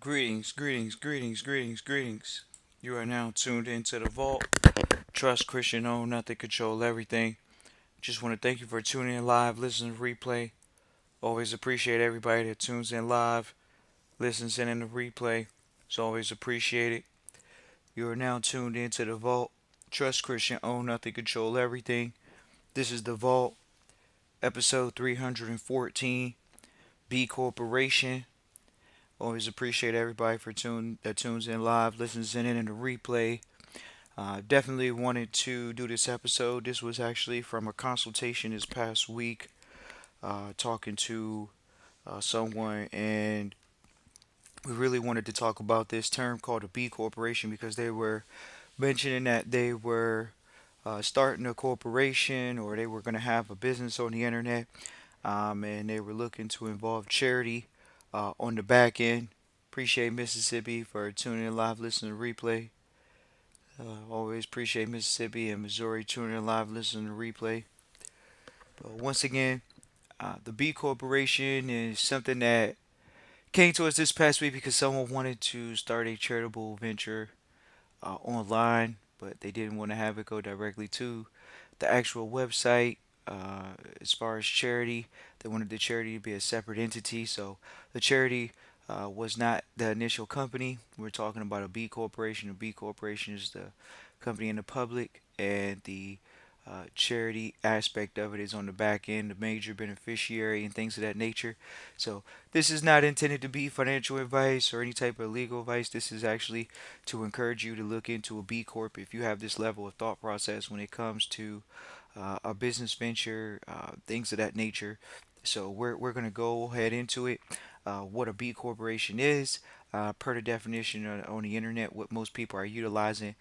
Greetings. You are now tuned into the vault. Trust, Christian, own nothing, control everything. Just want to thank you for tuning in live, listening to replay. Always appreciate everybody that tunes in live, listens in the replay. It's always appreciated. You are now tuned into the vault. Trust, Christian, own nothing, control everything. This is the vault, episode 314. BCorporation. Always appreciate everybody for that tunes in live, listens in the replay. Definitely wanted to do this episode. This was actually from a consultation this past week, talking to someone, and we really wanted to talk about this term called a B corporation because they were mentioning that they were starting a corporation or they were going to have a business on the internet, and they were looking to involve charity on the back end. Appreciate Mississippi for tuning in live, listening to replay. Always appreciate Mississippi and Missouri tuning in live, listening to replay. But once again, the B Corporation is something that came to us this past week because someone wanted to start a charitable venture online, but they didn't want to have it go directly to the actual website. As far as charity, they wanted the charity to be a separate entity. So the charity was not the initial company. We're talking about a B corporation. A B corporation is the company in the public, and the charity aspect of it is on the back end, the major beneficiary, and things of that nature. So this is not intended to be financial advice or any type of legal advice. This is actually to encourage you to look into a B Corp if you have this level of thought process when it comes to a business venture, things of that nature. So we're going to go ahead into it. What a B corporation is, per the definition on the internet, what most people are utilizing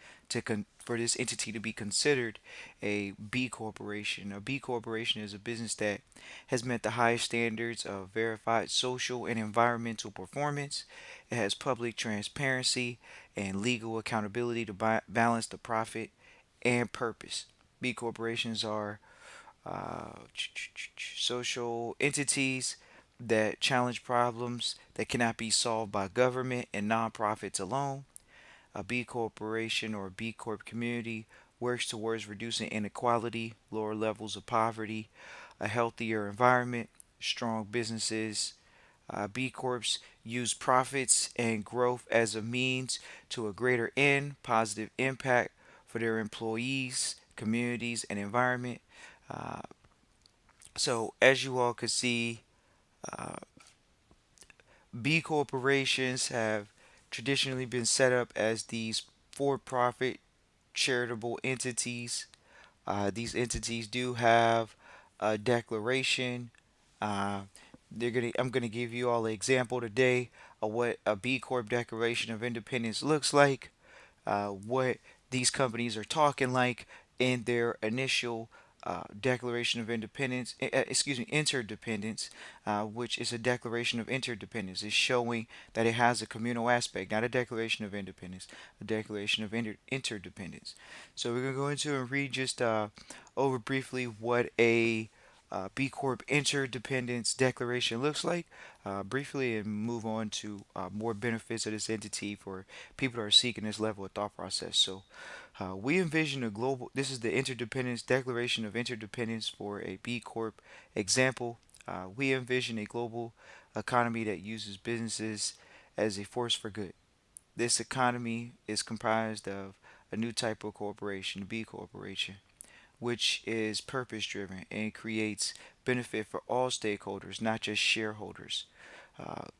for this entity to be considered a B corporation. A B corporation is a business that has met the highest standards of verified social and environmental performance. It has public transparency and legal accountability to balance the profit and purpose. B corporations are social entities that challenge problems that cannot be solved by government and nonprofits alone. A B corporation or a B Corp community works towards reducing inequality, lower levels of poverty, a healthier environment, strong businesses. B Corps use profits and growth as a means to a greater end, positive impact for their employees, communities, and environment. Uh, so, as you all could see, uh, B corporations have traditionally been set up as these for profit charitable entities. These entities do have a declaration. Uh, I'm gonna give you all an example today of what a B Corp Declaration of Independence looks like, what these companies are talking like in their initial Declaration of Independence, interdependence, which is a declaration of interdependence. It's showing that it has a communal aspect, not a declaration of independence, a declaration of interdependence. So we're going to go into and read just over briefly what a B Corp interdependence declaration looks like, briefly, and move on to more benefits of this entity for people that are seeking this level of thought process. So, we envision a global. This is the Interdependence Declaration of Interdependence for a B Corp example. We envision a global economy that uses businesses as a force for good. This economy is comprised of a new type of corporation, B corporation, which is purpose driven and creates benefit for all stakeholders, not just shareholders.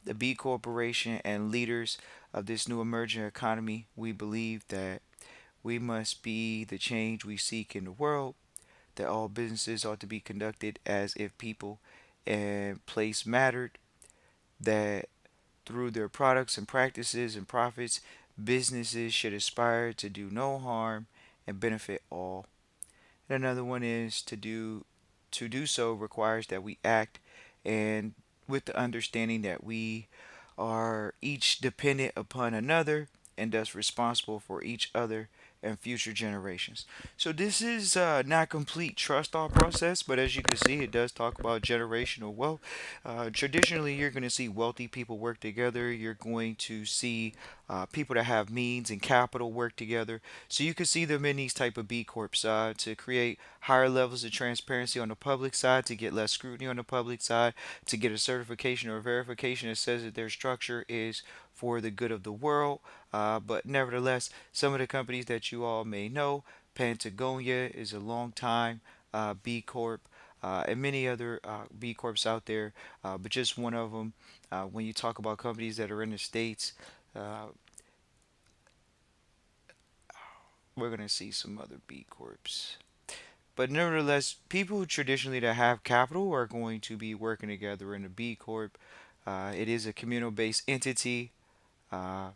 The B Corporation and leaders of this new emerging economy, we believe that we must be the change we seek in the world, that all businesses ought to be conducted as if people and place mattered, that through their products and practices and profits, businesses should aspire to do no harm and benefit all. And another one is to do so requires that we act and with the understanding that we are each dependent upon another and thus responsible for each other and future generations. So this is not complete trust thought process, but as you can see, it does talk about generational wealth. Traditionally, you're going to see wealthy people work together. You're going to see people that have means and capital work together. So you can see them in these type of B Corp side to create higher levels of transparency on the public side, to get less scrutiny on the public side, to get a certification or verification that says that their structure is for the good of the world. But nevertheless, some of the companies that you all may know, Patagonia is a long time B Corp. And many other B Corps out there, but just one of them. When you talk about companies that are in the States, uh, we're going to see some other B Corps. But nevertheless, people who traditionally that have capital are going to be working together in a B Corp. It is a communal-based entity. Uh,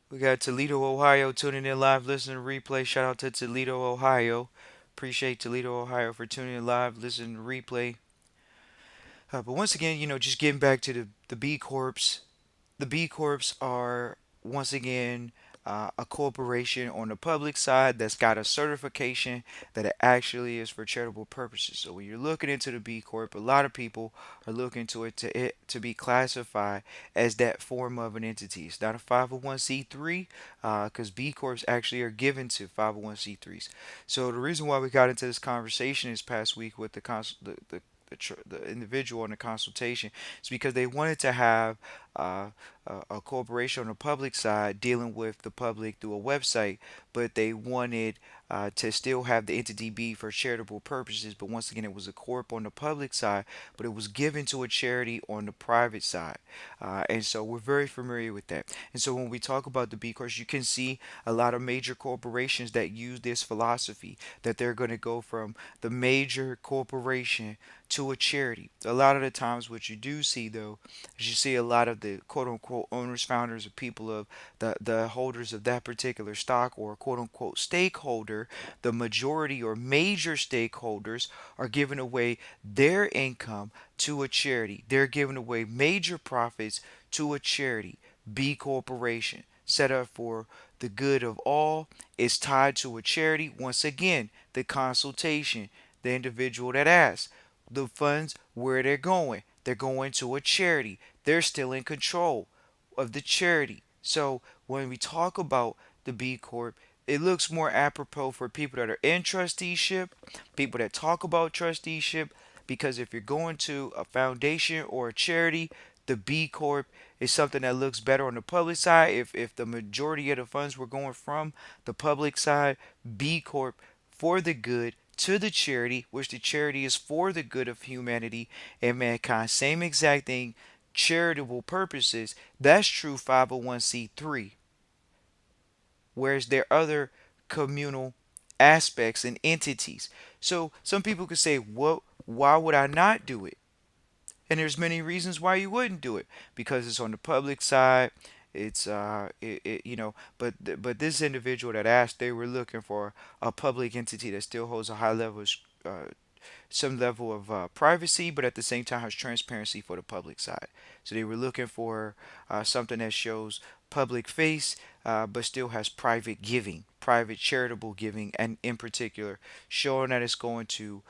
we got Toledo, Ohio, tuning in live, listening replay. Shout out to Toledo, Ohio. Appreciate Toledo, Ohio for tuning in live, listening replay. But once again, just getting back to the B Corps. The B Corps are once again a corporation on the public side that's got a certification that it actually is for charitable purposes. So when you're looking into the B Corp, a lot of people are looking to it to be classified as that form of an entity. It's not a 501c3 because B Corps actually are given to 501c3s. So the reason why we got into this conversation this past week with the individual in the consultation is because they wanted to have uh, a corporation on the public side dealing with the public through a website, but they wanted to still have the entity be for charitable purposes. But once again, it was a corp on the public side, but it was given to a charity on the private side. And so we're very familiar with that. And so when we talk about the B Corps, you can see a lot of major corporations that use this philosophy that they're going to go from the major corporation to a charity. A lot of the times, what you do see though, is you see a lot of the quote unquote owners, founders, or people of the holders of that particular stock or quote unquote stakeholder, the majority or major stakeholders are giving away their income to a charity. They're giving away major profits to a charity. B Corporation, set up for the good of all, is tied to a charity. Once again, the consultation, the individual that asks, the funds, where they're going. They're going to a charity. They're still in control of the charity. So when we talk about the B Corp, it looks more apropos for people that are in trusteeship, people that talk about trusteeship, because if you're going to a foundation or a charity, the B Corp is something that looks better on the public side. If the majority of the funds were going from the public side, B Corp for the good to the charity, which the charity is for the good of humanity and mankind. Same exact thing, charitable purposes. That's true 501c3. Whereas there are other communal aspects and entities. So some people could say, "What? Why would I not do it?" And there's many reasons why you wouldn't do it because it's on the public side. It's but this individual that asked, they were looking for a public entity that still holds a high level of some level of privacy, but at the same time has transparency for the public side. So they were looking for something that shows public face, but still has private giving, private charitable giving, and in particular, showing that it's going to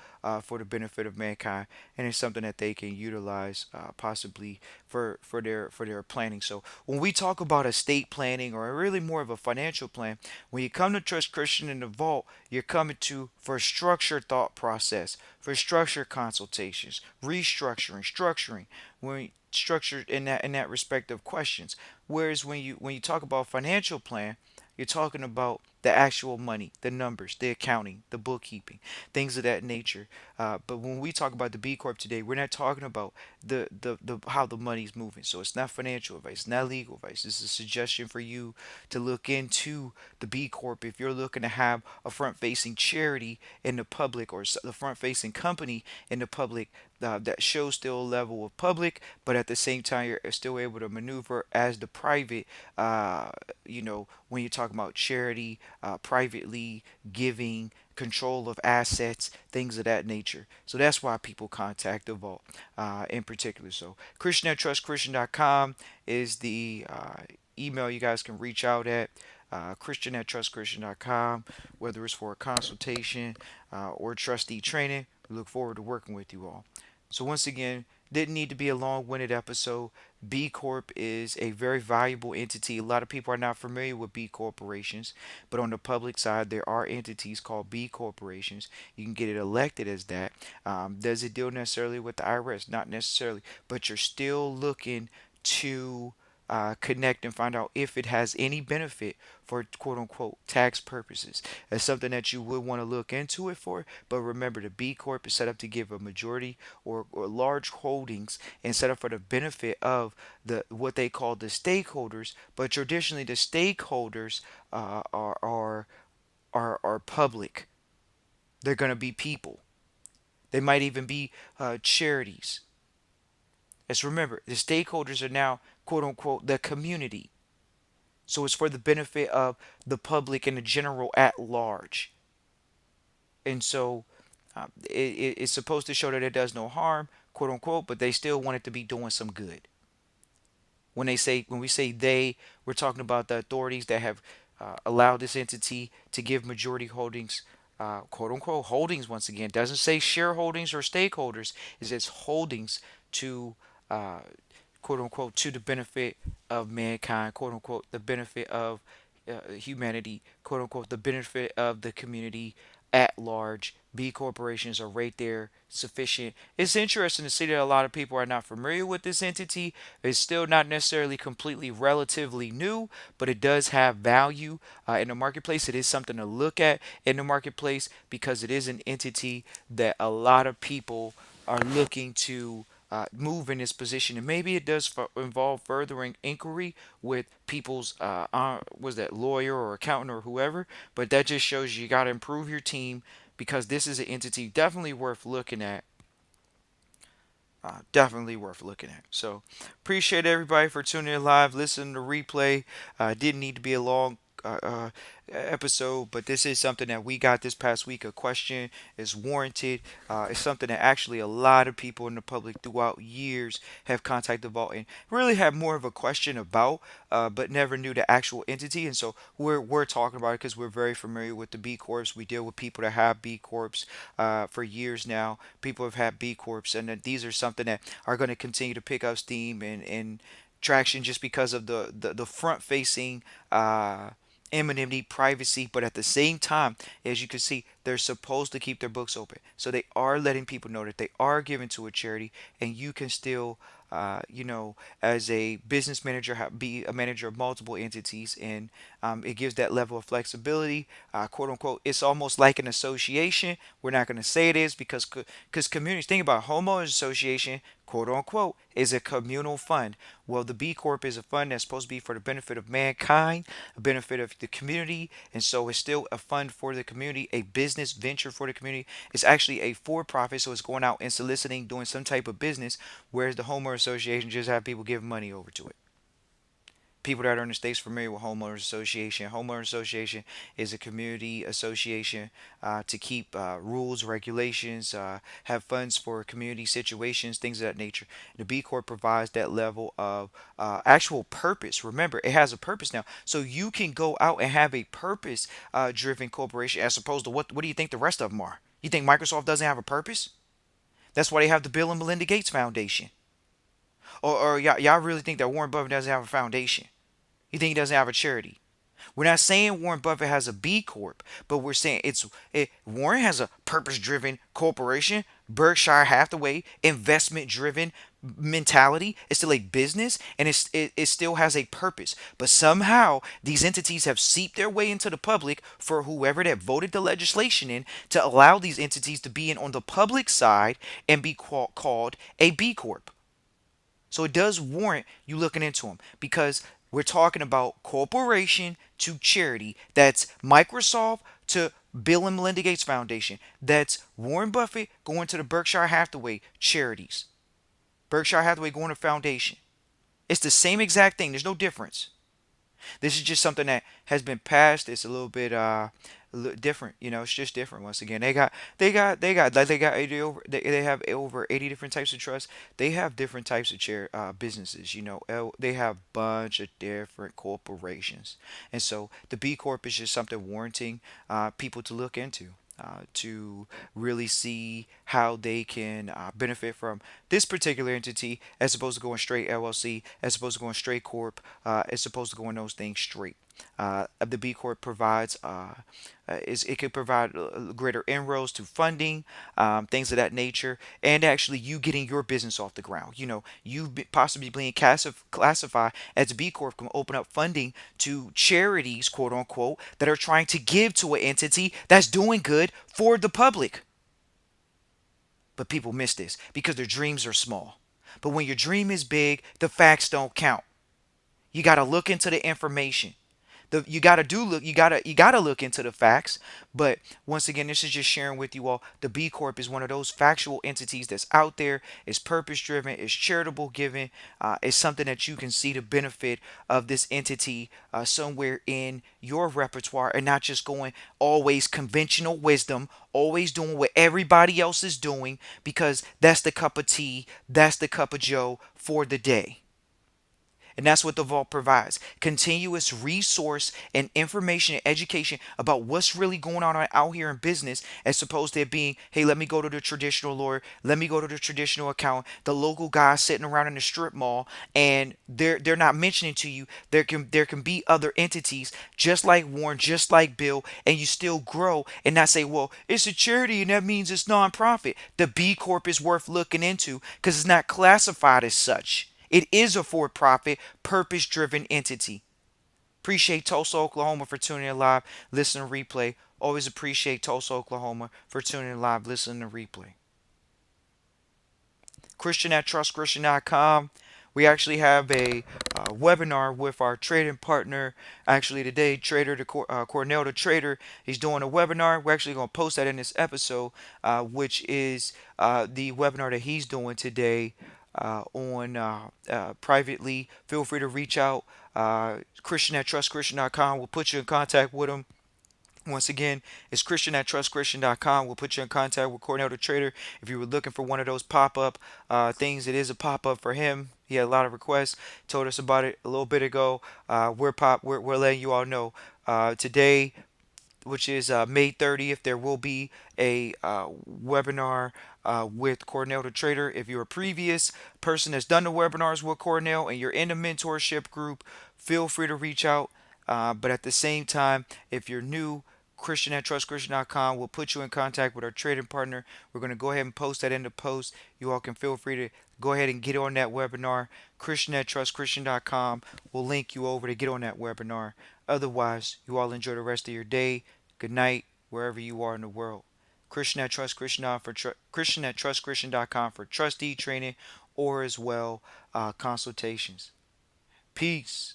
for the benefit of mankind, and it's something that they can utilize possibly for their planning. So when we talk about estate planning, or really more of a financial plan, when you come to Trust Christian in the Vault, you're coming to for structured thought process, for structured consultations, restructuring, structuring, when we structured in that respect of questions. Whereas when you talk about financial plan, you're talking about the actual money, the numbers, the accounting, the bookkeeping, things of that nature. But when we talk about the B Corp today, we're not talking about the how the money's moving. So it's not financial advice, it's not legal advice. This is a suggestion for you to look into the B Corp if you're looking to have a front-facing charity in the public, or the front-facing company in the public that shows still a level of public, but at the same time you're still able to maneuver as the private. When you're talking about charity, privately giving, control of assets, things of that nature. So that's why people contact the vault in particular. So Christian at trustchristian.com is the email you guys can reach out at. Christian at trustchristian.com, whether it's for a consultation or trustee training. We look forward to working with you all. So, once again, didn't need to be a long winded episode. B Corp is a very valuable entity. A lot of people are not familiar with B corporations, but on the public side, there are entities called B corporations. You can get it elected as that. Does it deal necessarily with the IRS? Not necessarily, but you're still looking to connect and find out if it has any benefit for quote unquote tax purposes. That's something that you would want to look into it for. But remember, the B Corp is set up to give a majority or large holdings and set up for the benefit of the what they call the stakeholders. But traditionally, the stakeholders uh, are, are are public. They're going to be people. They might even be charities. Let's remember, the stakeholders are now quote unquote the community. So it's for the benefit of the public and the general at large. And so it's supposed to show that it does no harm, quote unquote, but they still want it to be doing some good. When we say they, we're talking about the authorities that have allowed this entity to give majority holdings, quote unquote holdings. Once again, doesn't say shareholdings or stakeholders. It says holdings to uh, quote unquote to the benefit of mankind, quote unquote the benefit of humanity, quote unquote the benefit of the community at large. B corporations are right there sufficient. It's interesting to see that a lot of people are not familiar with this entity. It's still not necessarily completely relatively new, but it does have value in the marketplace. It is something to look at in the marketplace because it is an entity that a lot of people are looking to move in this position, and maybe it does involve furthering inquiry with people's was that lawyer or accountant or whoever. But that just shows you got to improve your team because this is an entity definitely worth looking at. Definitely worth looking at. So appreciate everybody for tuning in live, listening to replay. Didn't need to be a long episode, but this is something that we got this past week. A question is warranted. It's something that actually a lot of people in the public throughout years have contacted Vault and really had more of a question about, but never knew the actual entity. And so we're talking about it because we're very familiar with the B Corps. We deal with people that have B Corps for years now. People have had B Corps, and that these are something that are going to continue to pick up steam and traction just because of the front facing anonymity, privacy, but at the same time, as you can see, they're supposed to keep their books open. So they are letting people know that they are given to a charity, and you can still, as a business manager, be a manager of multiple entities, and it gives that level of flexibility, quote unquote. It's almost like an association. We're not going to say it is because communities. Think about homeowners association, quote unquote, is a communal fund. Well, the B Corp is a fund that's supposed to be for the benefit of mankind, a benefit of the community, and so it's still a fund for the community, a business venture for the community. It's actually a for-profit, so it's going out and soliciting, doing some type of business, whereas the homeowner association just have people give money over to it. People that are in the states familiar with homeowners association. Homeowners association is a community association to keep rules, regulations, have funds for community situations, things of that nature. The B Corp provides that level of actual purpose. Remember, it has a purpose now, so you can go out and have a purpose driven corporation as opposed to what do you think the rest of them are? You think Microsoft doesn't have a purpose? That's why they have the Bill and Melinda Gates Foundation. Or y'all really think that Warren Buffett doesn't have a foundation? You think he doesn't have a charity? We're not saying Warren Buffett has a B Corp, but we're saying Warren has a purpose-driven corporation, Berkshire Hathaway, investment-driven mentality. It's still a business, and it still has a purpose. But somehow these entities have seeped their way into the public for whoever that voted the legislation in to allow these entities to be in on the public side and be called a B Corp. So it does warrant you looking into them because we're talking about corporation to charity. That's Microsoft to Bill and Melinda Gates Foundation. That's Warren Buffett going to the Berkshire Hathaway charities. Berkshire Hathaway going to foundation. It's the same exact thing. There's no difference. This is just something that has been passed. It's a little bit different. You know, it's just different. Once again, they have over 80 different types of trusts. They have different types of businesses. You know, they have bunch of different corporations, and so the B Corp is just something warranting people to look into. To really see how they can benefit from this particular entity as opposed to going straight LLC, as opposed to going straight corp, as opposed to going those things straight. The B Corp provides is it could provide greater inroads to funding, things of that nature, and actually you getting your business off the ground. You know, possibly being classified as a B Corp can open up funding to charities, quote unquote, that are trying to give to an entity that's doing good for the public. But people miss this because their dreams are small. But when your dream is big, the facts don't count. You got to look into the information. You gotta do look you gotta look into the facts. But once again, this is just sharing with you all. The B Corp is one of those factual entities that's out there. It's purpose driven. It's charitable giving. It's something that you can see the benefit of this entity somewhere in your repertoire, and not just going always conventional wisdom, always doing what everybody else is doing because that's the cup of tea, that's the cup of Joe for the day. And that's what the vault provides: continuous resource and information and education about what's really going on out here in business, as opposed to it being, hey, let me go to the traditional lawyer, let me go to the traditional accountant, the local guy sitting around in the strip mall, and they're not mentioning to you there can be other entities just like Warren, just like Bill, and you still grow and not say, well, it's a charity and that means it's nonprofit. The B Corp is worth looking into because it's not classified as such. It is a for profit, purpose driven entity. Appreciate Tulsa, Oklahoma for tuning in live, listen to replay. Always appreciate Tulsa, Oklahoma for tuning in live, listening to replay. Christian at trustchristian.com. We actually have a webinar with our trading partner. Actually, today, Cornell the Trader, he's doing a webinar. We're actually going to post that in this episode, which is the webinar that he's doing today on privately. Feel free to reach out. Christian at trustchristian.com. We'll put you in contact with him. Once again, it's Christian at trustchristian.com. We'll put you in contact with Cornell the Trader. If you were looking for one of those pop-up things, it is a pop-up for him. He had a lot of requests. Told us about it a little bit ago. We're letting you all know today, which is May 30th, there will be a webinar with Cornell the Trader. If you're a previous person that's done the webinars with Cornell and you're in the mentorship group, feel free to reach out. But at the same time, if you're new, Christian at trustchristian.com will put you in contact with our trading partner. We're going to go ahead and post that in the post. You all can feel free to go ahead and get on that webinar. Christian at trustchristian.com will link you over to get on that webinar. Otherwise, you all enjoy the rest of your day. Good night, wherever you are in the world. Christian at Christian at trustchristian.com for trustee training or as well consultations. Peace.